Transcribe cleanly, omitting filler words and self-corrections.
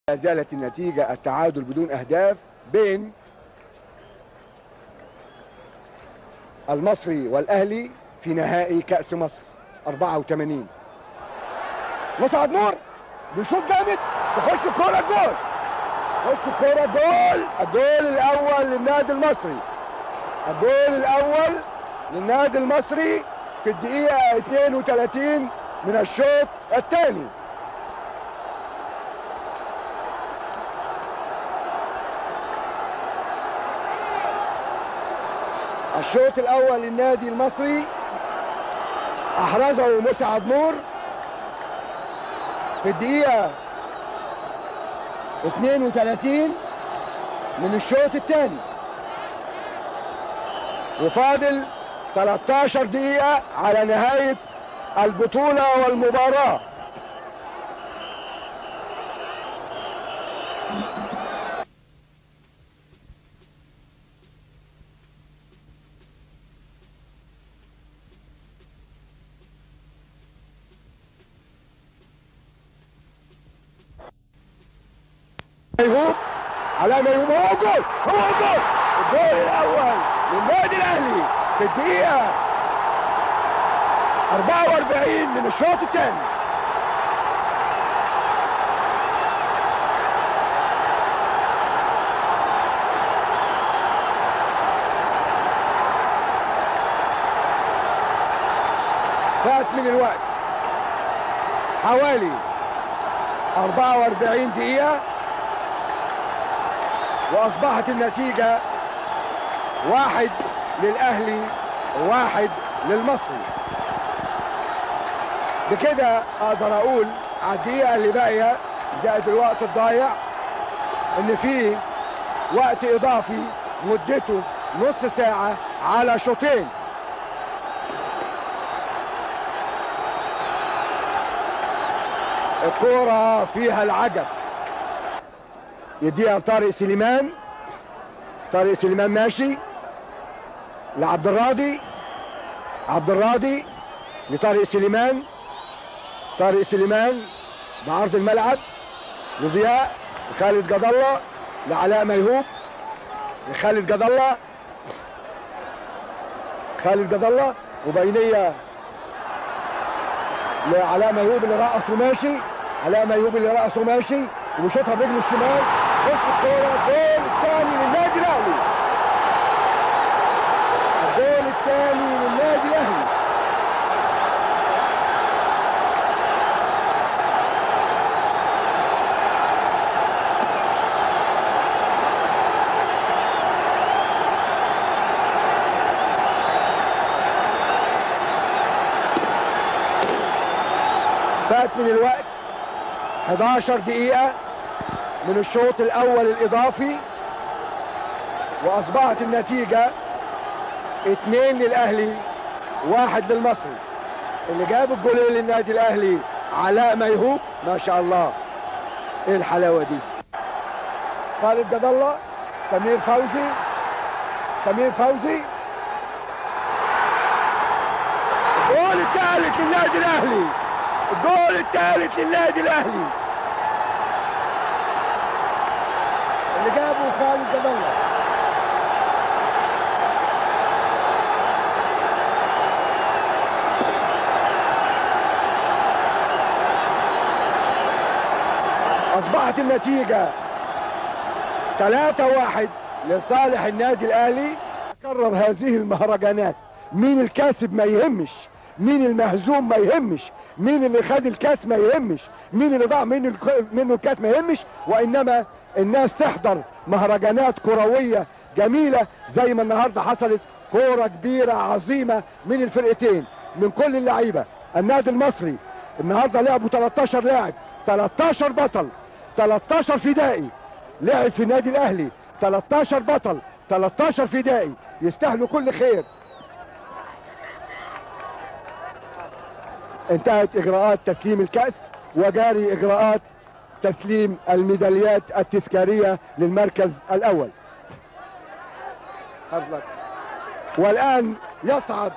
لا زالت النتيجة التعادل بدون أهداف بين المصري والأهلي في نهائي كأس مصر 84. مسعد نور بيشوط جامد، تخش الكورة الجول، تخش الكورة الجول. الجول الأول للنادي المصري، الجول الأول للنادي المصري في الدقيقة 32 من الشوط الثاني. الشوط الاول للنادي المصري احرزه مسعد نور في الدقيقة 32 من الشوط الثاني، وفاضل 13 دقيقة على نهاية البطولة والمباراة. ميهوب على ميهوب، هو جول، هو جول، الجول الاول للنادي الاهلي في الدقيقة 44 من الشوط الثاني. فات من الوقت حوالي 44 دقيقة، واصبحت النتيجة 1 للاهلي و1 للمصري. بكده اقدر اقول على الدقيقة اللي باقية زائد الوقت الضايع ان في وقت اضافي مدته نص ساعة على شوطين. الكرة فيها العجب، يديها طارق سليمان، طارق سليمان ماشي لعبد الراضي، عبد الراضي لطارق سليمان، طارق سليمان بعرض الملعب لضياء، لخالد جد الله، لعلاء ميهوب، لخالد جد الله، خالد جد الله، وبينيه لعلاء ميهوب اللي رقص وماشي، علاء ميهوب اللي رقص وماشي وبيشوطها برجله الشمال، خش الكوره. الجول الثاني للنادي الاهلي، الجول الثاني للنادي الاهلي. فات من الوقت 11 دقيقة من الشوط الأول الإضافي، وأصبحت النتيجة 2 للأهلي 1 للمصري. اللي جاب الجولين للنادي الأهلي علاء ميهوب، ما شاء الله إيه الحلاوة دي. خالد جد الله، سمير فوزي، سمير فوزي، الجول الثالث للنادي الأهلي، الجول الثالث للنادي الاهلي اللي جابه خالد جد الله. اصبحت النتيجة 3-1 لصالح النادي الاهلي. كرر هذه المهرجانات، مين الكاسب ما يهمش، مين المهزوم ما يهمش، مين اللي خد الكاس ما يهمش، مين اللي ضاع منه الكاس ما يهمش، وانما الناس تحضر مهرجانات كروية جميلة زي ما النهاردة حصلت. كورة كبيرة عظيمة من الفرقتين، من كل اللعيبة. النادي المصري النهاردة لعبوا 13 لاعب، 13 بطل، 13 فدائي لعب في النادي الاهلي، 13 بطل، 13 فدائي، يستاهلوا كل خير. انتهت اجراءات تسليم الكأس، وجاري اجراءات تسليم الميداليات التذكارية للمركز الاول. والان يصعد